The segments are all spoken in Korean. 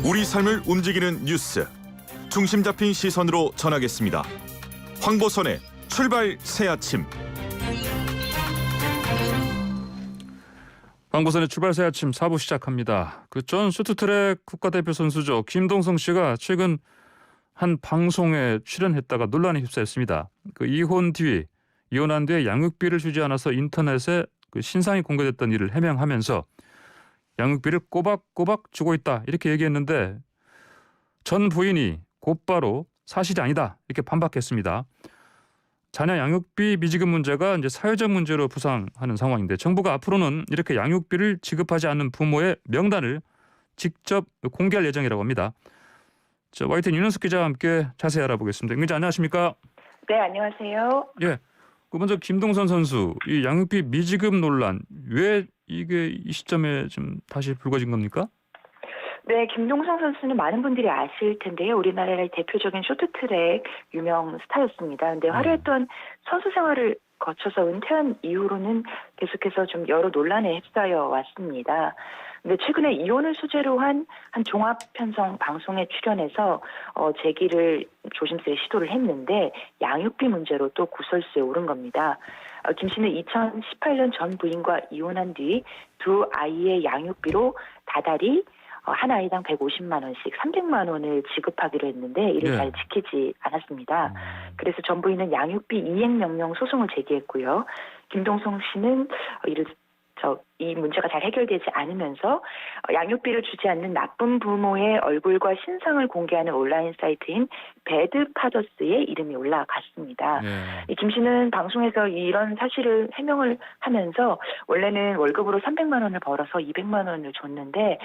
우리 삶을 움직이는 뉴스, 중심 잡힌 시선으로 전하겠습니다. 황보선의 출발 새아침. 황보선의 출발 새아침 4부 시작합니다. 전 쇼트트랙 국가대표 선수죠. 김동성 씨가 최근 한 방송에 출연했다가 논란에 휩싸였습니다. 이혼한 뒤에 양육비를 주지 않아서 인터넷에 신상이 공개됐던 일을 해명하면서 양육비를 꼬박꼬박 주고 있다 이렇게 얘기했는데 전 부인이 곧바로 사실이 아니다 이렇게 반박했습니다. 자녀 양육비 미지급 문제가 이제 사회적 문제로 부상하는 상황인데 정부가 앞으로는 이렇게 양육비를 지급하지 않는 부모의 명단을 직접 공개할 예정이라고 합니다. YTN 윤은숙 기자와 함께 자세히 알아보겠습니다. 윤 기자 안녕하십니까? 네, 안녕하세요. 예. 먼저 김동선 선수 이 양육비 미지급 논란 왜 이게 이 시점에 좀 다시 불거진 겁니까? 네, 김동성 선수는 많은 분들이 아실 텐데요. 우리나라의 대표적인 쇼트트랙 유명 스타였습니다. 근데 화려했던 선수 생활을 거쳐서 은퇴한 이후로는 계속해서 좀 여러 논란에 휩싸여 왔습니다. 근데 최근에 이혼을 소재로 한 종합 편성 방송에 출연해서 재기를 조심스레 시도를 했는데 양육비 문제로 또 구설수에 오른 겁니다. 김 씨는 2018년 전 부인과 이혼한 뒤 두 아이의 양육비로 다달이 한 아이당 150만 원씩 300만 원을 지급하기로 했는데 이를 잘 지키지 않았습니다. 그래서 전 부인은 양육비 이행 명령 소송을 제기했고요. 김동성 씨는 이 문제가 잘 해결되지 않으면서 양육비를 주지 않는 나쁜 부모의 얼굴과 신상을 공개하는 온라인 사이트인 배드파더스에 이름이 올라갔습니다. 김 씨는 방송에서 이런 사실을 해명을 하면서 원래는 월급으로 300만 원을 벌어서 200만 원을 줬는데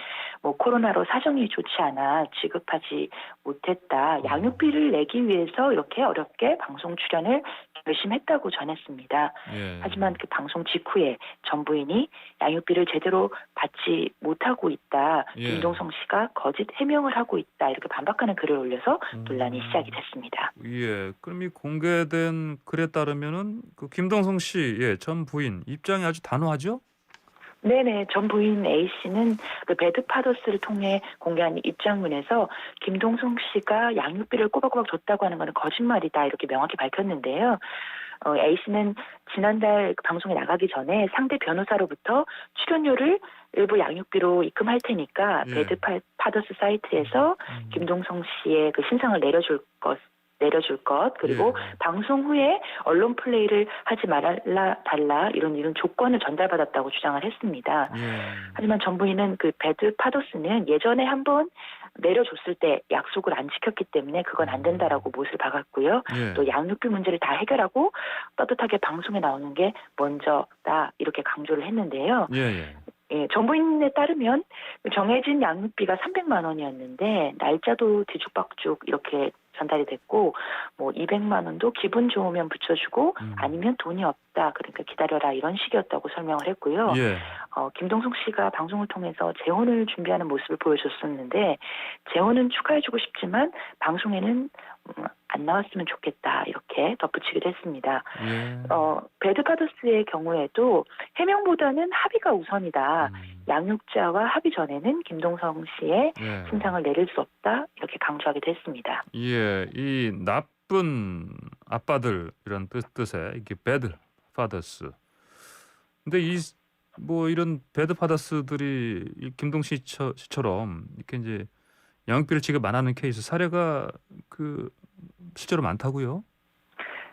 코로나로 사정이 좋지 않아 지급하지 못했다. 양육비를 내기 위해서 이렇게 어렵게 방송 출연을 열심히 했다고 전했습니다. 하지만 그 방송 직후에 전 부인이 양육비를 제대로 받지 못하고 있다. 김동성 씨가 거짓 해명을 하고 있다. 이렇게 반박하는 글을 올려서 논란이 시작이 됐습니다. 예, 그럼 이 공개된 글에 따르면은 김동성 씨, 전 부인 입장이 아주 단호하죠? 네네. 전 부인 A 씨는 그 배드파더스를 통해 공개한 입장문에서 김동성 씨가 양육비를 꼬박꼬박 줬다고 하는 것은 거짓말이다 이렇게 명확히 밝혔는데요. A 씨는 지난달 방송에 나가기 전에 상대 변호사로부터 출연료를 일부 양육비로 입금할 테니까 배드파더스 사이트에서 김동성 씨의 그 신상을 내려줄 것 그리고 방송 후에 언론 플레이를 하지 달라 이런 조건을 전달받았다고 주장을 했습니다. 하지만 전 부인은 그 배드파더스는 예전에 한번 내려줬을 때 약속을 안 지켰기 때문에 그건 안 된다라고 못을 박았고요. 또 양육비 문제를 다 해결하고 떳떳하게 방송에 나오는 게 먼저다 이렇게 강조를 했는데요. 전 부인에 따르면 정해진 양육비가 300만 원이었는데 날짜도 뒤죽박죽 이렇게 전달이 됐고 200만 원도 기분 좋으면 붙여주고 아니면 돈이 없다 그러니까 기다려라 이런 식이었다고 설명을 했고요. 김동성 씨가 방송을 통해서 재혼을 준비하는 모습을 보여줬었는데 재혼은 축하해주고 싶지만 방송에는 안 나왔으면 좋겠다 이렇게 덧붙이기도 했습니다. 배드파더스의 경우에도 해명보다는 합의가 우선이다. 양육자와 합의 전에는 김동성 씨의 신상을 내릴 수 없다 이렇게 강조하기도 했습니다. 이 나쁜 아빠들 이런 뜻의 이게 배드파더스. 근데 이런 배드파더스들이 김동식 씨처럼 이렇게 이제 양육비를 지급 안 하는 케이스 사례가 실제로 많다고요?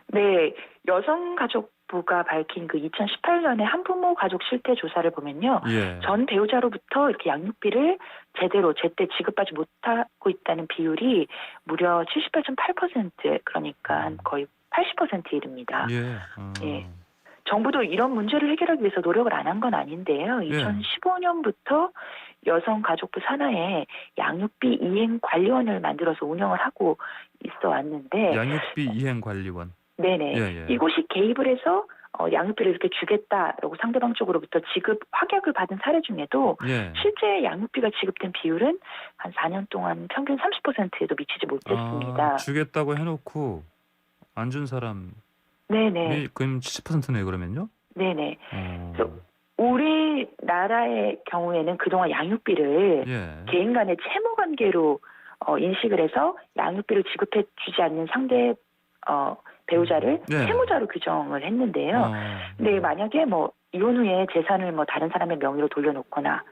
네, 여성가족부가 밝힌 그 2018년에 한부모 가족 실태 조사를 보면요, 전 배우자로부터 이렇게 양육비를 제때 지급하지 못하고 있다는 비율이 무려 78.8% 그러니까 거의 80%에 이릅니다. 정부도 이런 문제를 해결하기 위해서 노력을 안 한 건 아닌데요. 2015년부터 여성가족부 산하에 양육비 이행관리원을 만들어서 운영을 하고 있어 왔는데 양육비 이행관리원. 네네. 이곳이 개입을 해서 양육비를 이렇게 주겠다라고 상대방 쪽으로부터 지급 확약을 받은 사례 중에도 실제 양육비가 지급된 비율은 한 4년 동안 평균 30%에도 미치지 못했습니다. 주겠다고 해놓고 안 준 사람 네네. 그럼 70%네요 그러면요? 네네. 그래서 우리나라의 경우에는 그동안 양육비를 예. 개인 간의 채무 관계로 인식을 해서 양육비를 지급해 주지 않는 상대 배우자를 네. 채무자로 규정을 했는데요. 어. 근데 만약에 뭐 이혼 후에 재산을 뭐 다른 사람의 명의로 돌려놓거나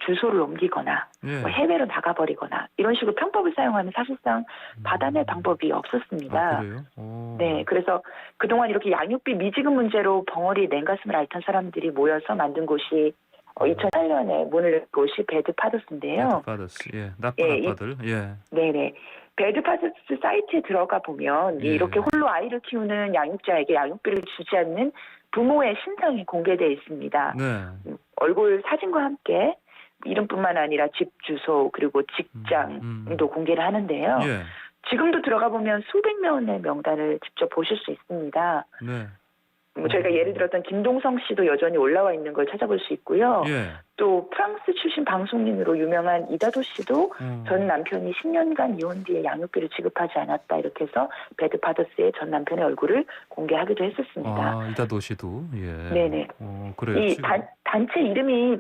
주소를 옮기거나 예. 뭐 해외로 나가버리거나 이런 식으로 편법을 사용하면 사실상 받아낼 방법이 없었습니다. 아, 그래요? 오. 네, 그래서 그동안 이렇게 양육비 미지급 문제로 벙어리 냉가슴을 앓던 사람들이 모여서 만든 곳이 2008년에 문을 연 곳이 배드 파더스인데요. 배드 파더스. 예. 나쁜 예, 아빠들. 예. 네네. 배드 파더스 사이트에 들어가 보면 예. 이렇게 홀로 아이를 키우는 양육자에게 양육비를 주지 않는 부모의 신상이 공개되어 있습니다. 네. 얼굴 사진과 함께 이름뿐만 아니라 집 주소 그리고 직장도 공개를 하는데요. 예. 지금도 들어가 보면 수백 명의 명단을 직접 보실 수 있습니다. 네. 뭐 저희가 예를 들었던 김동성 씨도 여전히 올라와 있는 걸 찾아볼 수 있고요. 예. 또 프랑스 출신 방송인으로 유명한 이다도 씨도 전 남편이 10년간 이혼 뒤에 양육비를 지급하지 않았다 이렇게 해서 배드 파더스의 전 남편의 얼굴을 공개하기도 했었습니다. 아, 이다도 씨도. 예. 네네. 그래요. 이 지금. 단체 이름이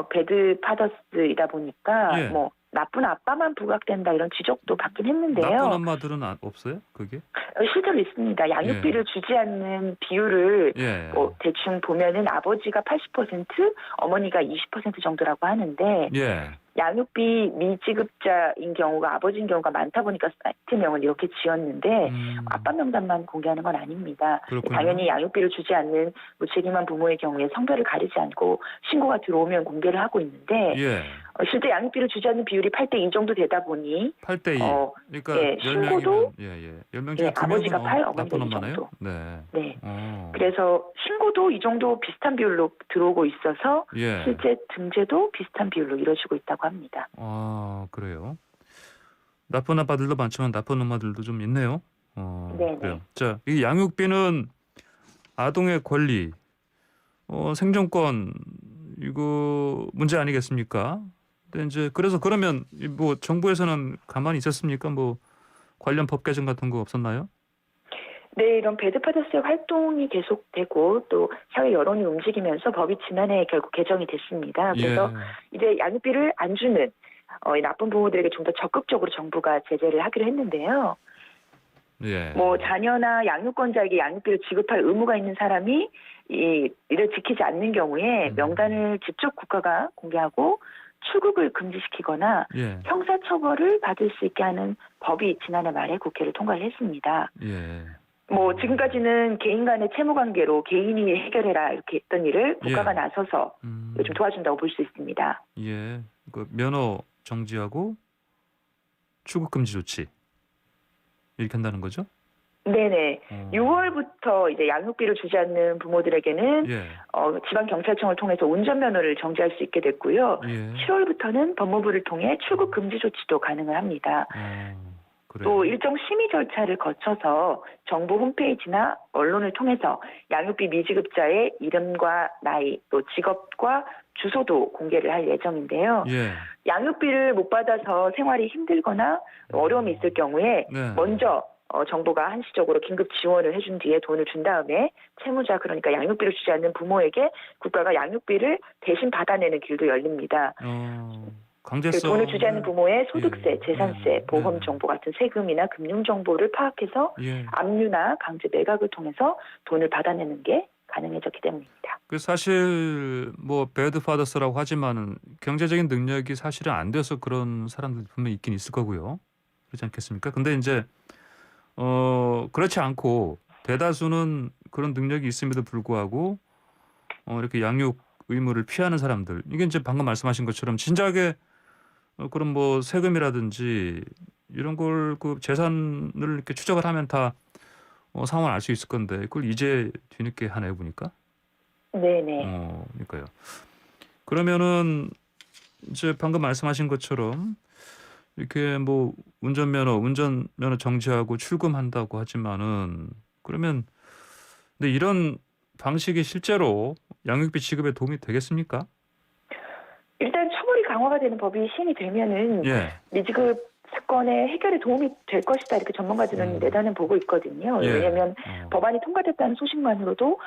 배드 파더스이다 보니까 예. 뭐 나쁜 아빠만 부각된다 이런 지적도 받긴 했는데요. 나쁜 엄마들은 없어요? 그게? 실제로 있습니다. 양육비를 주지 않는 비율을 예. 대충 보면은 아버지가 80%, 어머니가 20% 정도라고 하는데 예. 양육비 미지급자인 경우가 아버지인 경우가 많다 보니까 사이트명을 이렇게 지었는데 아빠 명단만 공개하는 건 아닙니다. 그렇군요. 당연히 양육비를 주지 않는 무책임한 부모의 경우에 성별을 가리지 않고 신고가 들어오면 공개를 하고 있는데 예. 실제 양육비를 주지 않는 비율이 8대2 정도 되다 보니 8대 2. 그러니까 예, 10명이면 신고도 10명 중에 예, 2명은 아버지가 8, 나쁜 어머니가 2 엄마네요. 정도. 네. 네. 어. 그래서 신고도 이 정도 비슷한 비율로 들어오고 있어서 예. 실제 등재도 비슷한 비율로 이루어지고 있다고 합니다. 아, 그래요. 나쁜 아빠들도 많지만 나쁜 엄마들도 좀 있네요. 네네. 그래요. 자, 이 양육비는 아동의 권리, 생존권 이거 문제 아니겠습니까? 근데 이제 그래서 그러면 뭐 정부에서는 가만히 있었습니까? 뭐 관련 법 개정 같은 거 없었나요? 네, 이런 배드파더스의 활동이 계속되고 또 사회 여론이 움직이면서 법이 지난해 결국 개정이 됐습니다. 그래서 이제 양육비를 안 주는 이 나쁜 부모들에게 좀 더 적극적으로 정부가 제재를 하기로 했는데요. 예. 뭐 자녀나 양육권자에게 양육비를 지급할 의무가 있는 사람이 이를 지키지 않는 경우에 명단을 직접 국가가 공개하고 출국을 금지시키거나 예. 형사처벌을 받을 수 있게 하는 법이 지난해 말에 국회를 통과를 했습니다. 예. 뭐 지금까지는 개인 간의 채무 관계로 개인이 해결해라 이렇게 했던 일을 국가가 예. 나서서 좀 도와준다고 볼 수 있습니다. 예. 그 면허 정지하고 출국 금지 조치 이렇게 한다는 거죠? 네네. 6월부터 이제 양육비를 주지 않는 부모들에게는 예. 지방 경찰청을 통해서 운전면허를 정지할 수 있게 됐고요. 예. 7월부터는 법무부를 통해 출국 금지 조치도 가능을 합니다. 그래요. 또 일정 심의 절차를 거쳐서 정부 홈페이지나 언론을 통해서 양육비 미지급자의 이름과 나이, 또 직업과 주소도 공개를 할 예정인데요. 예. 양육비를 못 받아서 생활이 힘들거나 어려움이 있을 경우에 네. 먼저 정부가 한시적으로 긴급 지원을 해준 뒤에 돈을 준 다음에 채무자 그러니까 양육비를 주지 않는 부모에게 국가가 양육비를 대신 받아내는 길도 열립니다. 강제성 돈을 주지 않는 부모의 소득세, 예. 재산세, 보험 정보 같은 세금이나 금융 정보를 파악해서 예. 압류나 강제 매각을 통해서 돈을 받아내는 게 가능해졌기 때문입니다. 그 사실 뭐 배드 파더스라고 하지만은 경제적인 능력이 사실은 안 돼서 그런 사람들 분명히 있긴 있을 거고요. 그렇지 않겠습니까? 근데 이제 그렇지 않고 대다수는 그런 능력이 있음에도 불구하고 이렇게 양육 의무를 피하는 사람들 이게 이제 방금 말씀하신 것처럼 진작에 그런 뭐 세금이라든지 이런 걸 그 재산을 이렇게 추적을 하면 다 상황을 알 수 있을 건데 그걸 이제 뒤늦게 하네요 보니까. 네네. 그러니까요. 그러면은 이제 방금 말씀하신 것처럼 이렇게 뭐 운전면허 정지하고 출금한다고 하지만은 그러면 근데 이런 방식이 실제로 양육비 지급에 도움이 되겠습니까? 일단 처벌이 강화가 되는 법이 시행이 되면은 예. 미지급 사건의 해결에 도움이 될 것이다 이렇게 전문가들은 내다는 보고 있거든요. 예. 왜냐하면 법안이 통과됐다는 소식만으로도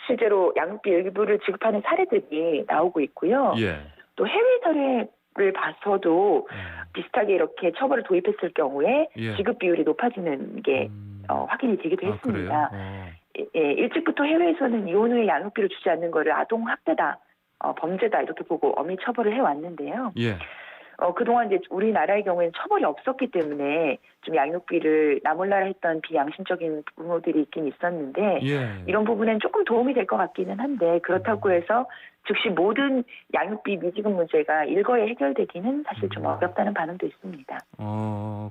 실제로 양육비 일부를 지급하는 사례들이 나오고 있고요. 예. 또 해외 사례를 봐서도 비슷하게 이렇게 처벌을 도입했을 경우에 예. 지급 비율이 높아지는 게 확인이 되기도 했습니다. 그래요? 예, 일찍부터 해외에서는 이혼 후에 양육비를 주지 않는 거를 아동 학대다, 범죄다 이렇게 보고 엄히 처벌을 해왔는데요. 예. 그동안 이제 우리나라의 경우에는 처벌이 없었기 때문에 좀 양육비를 나몰라라 했던 비양심적인 부모들이 있긴 있었는데 예. 이런 부분엔 조금 도움이 될 것 같기는 한데 그렇다고 해서 즉시 모든 양육비 미지급 문제가 일거에 해결되기는 사실 좀 어렵다는 반응도 있습니다.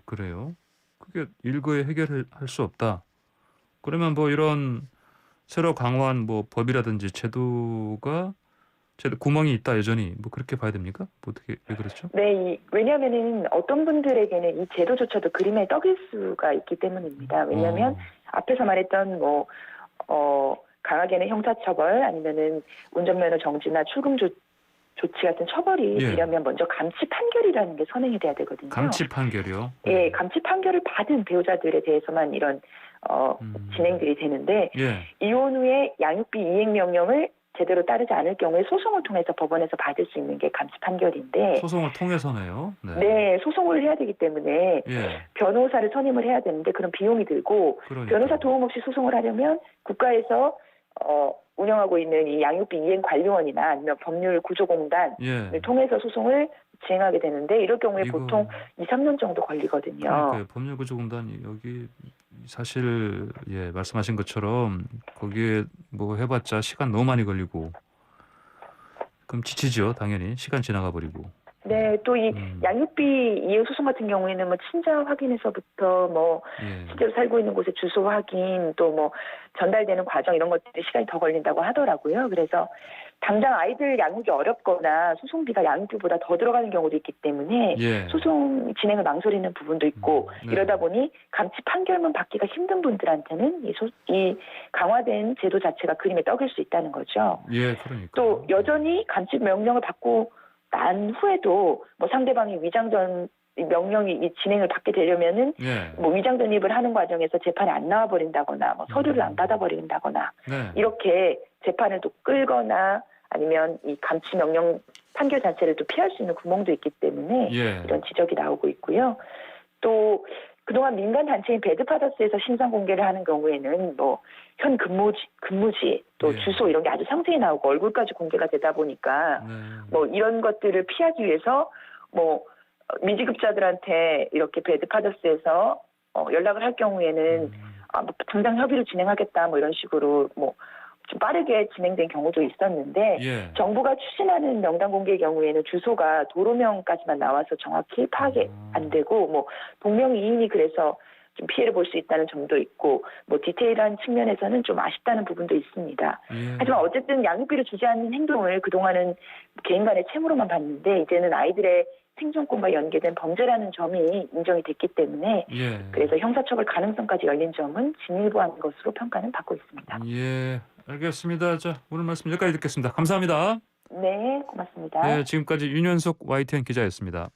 그래요? 그게 일거에 해결할 수 없다. 그러면 뭐 이런 새로 강화한 뭐 법이라든지 제도 구멍이 있다 여전히 뭐 그렇게 봐야 됩니까? 뭐 어떻게 왜 그렇죠? 네, 왜냐하면은 어떤 분들에게는 이 제도조차도 그림의 떡일 수가 있기 때문입니다. 왜냐하면 앞에서 말했던 강하게는 형사처벌 아니면은 운전면허 정지나 출금 조치 같은 처벌이 예. 되려면 먼저 감치 판결이라는 게 선행이 돼야 되거든요. 감치 판결이요? 예, 감치 판결을 받은 배우자들에 대해서만 이런 진행들이 되는데 예. 이혼 후에 양육비 이행 명령을 제대로 따르지 않을 경우에 소송을 통해서 법원에서 받을 수 있는 게 감치 판결인데 소송을 통해서네요. 네, 소송을 해야 되기 때문에 예. 변호사를 선임을 해야 되는데 그런 비용이 들고 그러니까. 변호사 도움 없이 소송을 하려면 국가에서 운영하고 있는 이 양육비 이행 관리원이나 아니면 법률 구조공단을 예. 통해서 소송을 진행하게 되는데 이럴 경우에 이거- 보통 2, 3년 정도 걸리거든요. 그러니까요. 법률구조공단이 여기 사실 예 말씀하신 것처럼 거기에 뭐 해봤자 시간 너무 많이 걸리고 그럼 지치죠 당연히 시간 지나가 버리고. 네, 또 이 양육비 이행 소송 같은 경우에는 뭐 친자 확인에서부터 뭐 예. 실제로 살고 있는 곳의 주소 확인 또 뭐 전달되는 과정 이런 것들이 시간이 더 걸린다고 하더라고요. 그래서 당장 아이들 양육이 어렵거나 소송비가 양육비보다 더 들어가는 경우도 있기 때문에 예. 소송 진행을 망설이는 부분도 있고 네. 이러다 보니 감치 판결만 받기가 힘든 분들한테는 이 강화된 제도 자체가 그림의 떡일 수 있다는 거죠. 예, 그러니까. 또 여전히 감치 명령을 받고 난 후에도 뭐 상대방이 위장전 명령이 이 진행을 받게 되려면은 예. 뭐 위장 전입을 하는 과정에서 재판에 안 나와 버린다거나 뭐 서류를 안 받아 버린다거나 네. 이렇게 재판을 또 끌거나 아니면 이 감치 명령 판결 자체를 또 피할 수 있는 구멍도 있기 때문에 예. 이런 지적이 나오고 있고요. 또 그동안 민간 단체인 배드파더스에서 신상 공개를 하는 경우에는 뭐 현 근무지 또 예. 주소 이런 게 아주 상세히 나오고 얼굴까지 공개가 되다 보니까 네. 뭐 이런 것들을 피하기 위해서 뭐 미지급자들한테 이렇게 배드파더스에서 연락을 할 경우에는 뭐 당장 협의를 진행하겠다 뭐 이런 식으로 뭐 좀 빠르게 진행된 경우도 있었는데 예. 정부가 추진하는 명단 공개의 경우에는 주소가 도로명까지만 나와서 정확히 파악이 안 되고 뭐 동명이인이 그래서 좀 피해를 볼 수 있다는 점도 있고 뭐 디테일한 측면에서는 좀 아쉽다는 부분도 있습니다. 예. 하지만 어쨌든 양육비를 주지 않는 행동을 그동안은 개인 간의 채무로만 봤는데 이제는 아이들의 생존권과 연계된 범죄라는 점이 인정이 됐기 때문에 예. 그래서 형사처벌 가능성까지 열린 점은 진일보한 것으로 평가는 받고 있습니다. 예. 알겠습니다. 자, 오늘 말씀 여기까지 듣겠습니다. 감사합니다. 네, 고맙습니다. 네, 지금까지 윤현석 YTN 기자였습니다.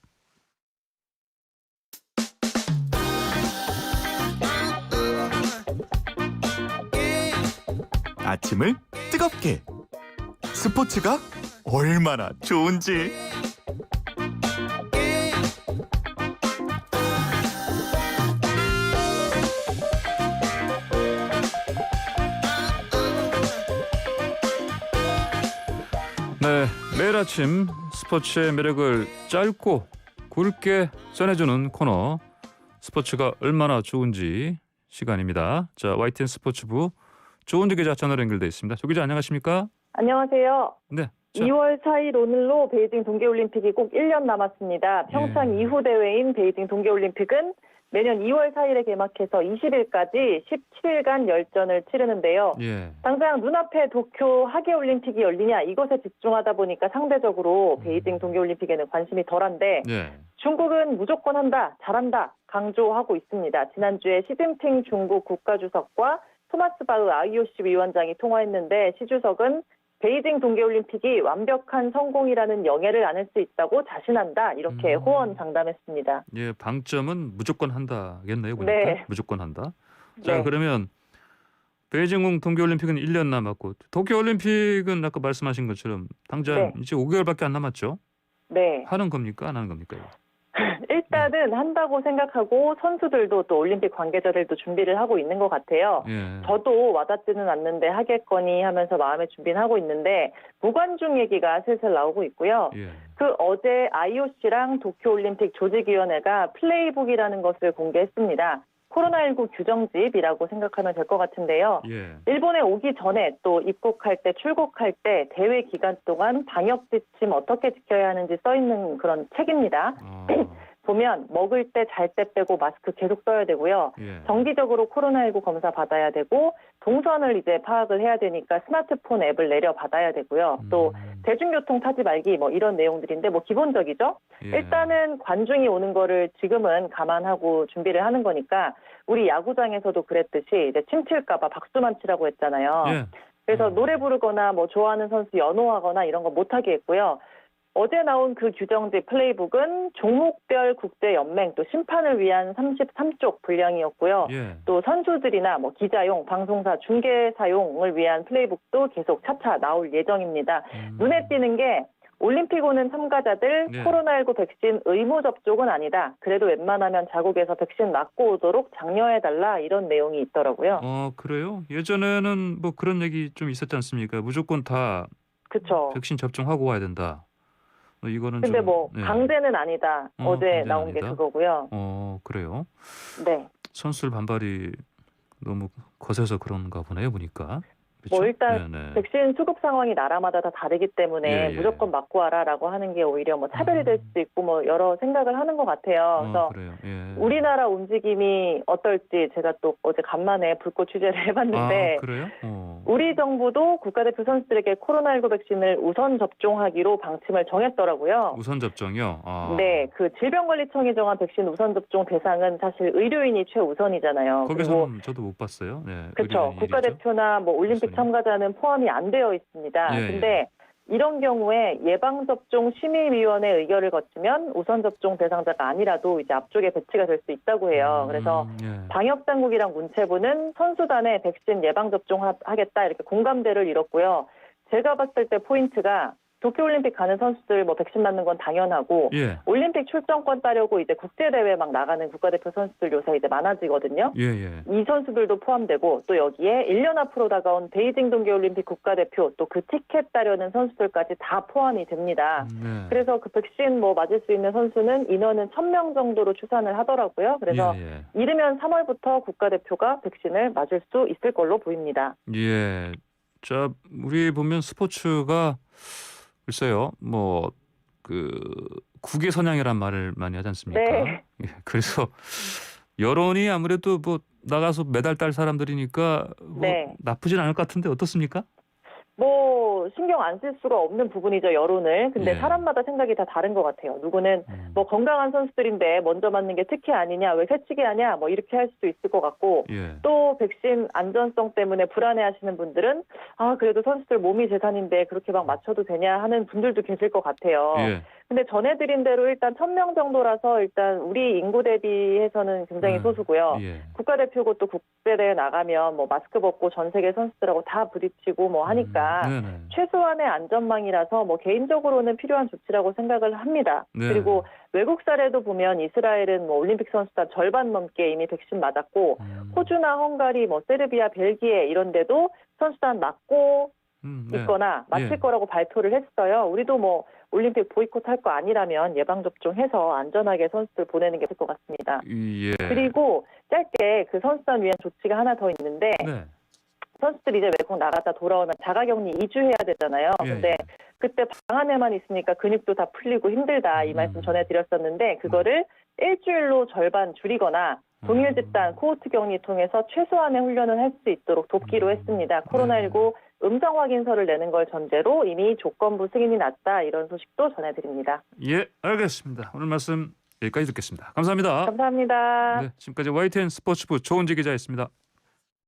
아침을 뜨겁게 스포츠가 얼마나 좋은지 네, 매일 아침 스포츠의 매력을 짧고 굵게 전해주는 코너 스포츠가 얼마나 좋은지 시간입니다. 자, YTN 스포츠부 조은주 기자 전화로 연결돼 있습니다. 조 기자 안녕하십니까? 안녕하세요. 네. 자, 2월 4일 오늘로 베이징 동계올림픽이 꼭 1년 남았습니다. 평창 예. 이후 대회인 베이징 동계올림픽은 매년 2월 4일에 개막해서 20일까지 17일간 열전을 치르는데요. 예. 당장 눈앞에 도쿄 하계올림픽이 열리냐 이것에 집중하다 보니까 상대적으로 베이징 동계올림픽에는 관심이 덜한데 예. 중국은 무조건 한다, 잘한다 강조하고 있습니다. 지난주에 시진핑 중국 국가주석과 토마스 바흐 IOC 위원장이 통화했는데 시 주석은 베이징 동계올림픽이 완벽한 성공이라는 영예를 안을 수 있다고 자신한다 이렇게 호언장담했습니다. 예, 방점은 무조건 한다겠네요. 보니까. 네. 무조건 한다. 자, 네. 그러면 베이징 동계올림픽은 1년 남았고 도쿄올림픽은 아까 말씀하신 것처럼 당장 네. 이제 5개월밖에 안 남았죠. 네. 하는 겁니까? 안 하는 겁니까? 일단은 한다고 생각하고 선수들도 또 올림픽 관계자들도 준비를 하고 있는 것 같아요. 예. 저도 와닿지는 않는데 하겠거니 하면서 마음의 준비는 하고 있는데 무관중 얘기가 슬슬 나오고 있고요. 예. 그 어제 IOC랑 도쿄올림픽 조직위원회가 플레이북이라는 것을 공개했습니다. 코로나19 규정집이라고 생각하면 될 것 같은데요. 예. 일본에 오기 전에 또 입국할 때 출국할 때 대회 기간 동안 방역 지침 어떻게 지켜야 하는지 써 있는 그런 책입니다. 보면 먹을 때 잘 때 빼고 마스크 계속 써야 되고요. 예. 정기적으로 코로나19 검사 받아야 되고 동선을 이제 파악을 해야 되니까 스마트폰 앱을 내려 받아야 되고요. 또 대중교통 타지 말기 뭐 이런 내용들인데 뭐 기본적이죠. 예. 일단은 관중이 오는 거를 지금은 감안하고 준비를 하는 거니까 우리 야구장에서도 그랬듯이 이제 침튈까봐 박수만 치라고 했잖아요. 예. 그래서 노래 부르거나 뭐 좋아하는 선수 연호하거나 이런 거 못하게 했고요. 어제 나온 그 규정지 플레이북은 종목별 국제연맹 또 심판을 위한 33쪽 분량이었고요. 예. 또 선수들이나 뭐 기자용, 방송사, 중개사용을 위한 플레이북도 계속 차차 나올 예정입니다. 눈에 띄는 게 올림픽 오는 참가자들 네. 코로나19 백신 의무 접종은 아니다. 그래도 웬만하면 자국에서 백신 맞고 오도록 장려해달라 이런 내용이 있더라고요. 그래요? 예전에는 뭐 그런 얘기 좀 있었지 않습니까? 무조건 다 그렇죠. 백신 접종하고 와야 된다. 이거는 근데 좀, 뭐 네. 강제는 아니다. 어제 강제는 나온 게 아니다. 그거고요. 그래요. 네. 선수들 반발이 너무 거세서 그런가 보네요, 보니까. 그렇죠? 뭐 일단 네네. 백신 수급 상황이 나라마다 다 다르기 때문에 예, 예. 무조건 맞고 와라라고 하는 게 오히려 뭐 차별이 될 수도 있고 뭐 여러 생각을 하는 것 같아요. 그래서 그래요. 예. 우리나라 움직임이 어떨지 제가 또 어제 간만에 불꽃 취재를 해봤는데 그래요? 우리 정부도 국가대표 선수들에게 코로나19 백신을 우선 접종하기로 방침을 정했더라고요. 우선 접종이요? 네, 그 질병관리청이 정한 백신 우선 접종 대상은 사실 의료인이 최우선이잖아요. 그리고 거기서는 저도 못 봤어요. 네. 그렇죠. 의료인 일이죠. 국가대표나 뭐 올림픽 우선이요? 참가자는 포함이 안 되어 있습니다. 예, 근데 이런 경우에 예방접종 심의위원회 의결을 거치면 우선 접종 대상자가 아니라도 이제 앞쪽에 배치가 될 수 있다고 해요. 그래서 예. 방역당국이랑 문체부는 선수단에 백신 예방접종 하겠다 이렇게 공감대를 이뤘고요. 제가 봤을 때 포인트가 도쿄올림픽 가는 선수들 뭐 백신 맞는 건 당연하고 예. 올림픽 출전권 따려고 이제 국제대회 막 나가는 국가대표 선수들 요새 이제 많아지거든요. 예, 예. 이 선수들도 포함되고 또 여기에 1년 앞으로 다가온 베이징 동계올림픽 국가대표 또 그 티켓 따려는 선수들까지 다 포함이 됩니다. 네. 그래서 그 백신 뭐 맞을 수 있는 선수는 인원은 1,000명 정도로 추산을 하더라고요. 그래서 예, 이르면 3월부터 국가대표가 백신을 맞을 수 있을 걸로 보입니다. 예. 자, 우리 보면 스포츠가 글쎄요. 뭐 그 국외선양이란 말을 많이 하지 않습니까? 네. 예, 그래서 여론이 아무래도 뭐 나가서 메달 딸 사람들이니까 뭐 네. 나쁘진 않을 것 같은데 어떻습니까? 뭐 신경 안 쓸 수가 없는 부분이죠, 여론을. 근데 예. 사람마다 생각이 다 다른 것 같아요. 누구는 뭐 건강한 선수들인데 먼저 맞는 게 특혜 아니냐, 왜 새치기 하냐, 뭐 이렇게 할 수도 있을 것 같고 예. 또 백신 안전성 때문에 불안해하시는 분들은 그래도 선수들 몸이 재산인데 그렇게 막 맞춰도 되냐 하는 분들도 계실 것 같아요. 예. 근데 전해드린 대로 일단 1,000명 정도라서 일단 우리 인구 대비해서는 굉장히 소수고요. 예. 국가대표고 또 국제대회 나가면 뭐 마스크 벗고 전 세계 선수들하고 다 부딪히고 뭐 하니까 네네. 최소한의 안전망이라서 뭐 개인적으로는 필요한 조치라고 생각을 합니다. 네. 그리고 외국 사례도 보면 이스라엘은 뭐 올림픽 선수단 절반 넘게 이미 백신 맞았고 호주나 헝가리, 뭐 세르비아, 벨기에 이런 데도 선수단 맞고 네. 있거나 맞힐 예. 거라고 발표를 했어요. 우리도 뭐 올림픽 보이콧 할 거 아니라면 예방접종해서 안전하게 선수들 보내는 게 좋을 것 같습니다. 예. 그리고 짧게 그 선수단 위한 조치가 하나 더 있는데 네. 선수들이 이제 외국 나갔다 돌아오면 자가격리 2주 해야 되잖아요. 예, 근데 예. 그때 방 안에만 있으니까 근육도 다 풀리고 힘들다 이 말씀 전해드렸었는데 그거를 일주일로 절반 줄이거나 동일 집단 코호트 격리 통해서 최소한의 훈련을 할 수 있도록 돕기로 했습니다. 코로나19 음성 확인서를 내는 걸 전제로 이미 조건부 승인이 났다 이런 소식도 전해드립니다. 예, 알겠습니다. 오늘 말씀 여기까지 듣겠습니다. 감사합니다. 감사합니다. 네, 지금까지 YTN 스포츠부 조은지 기자였습니다.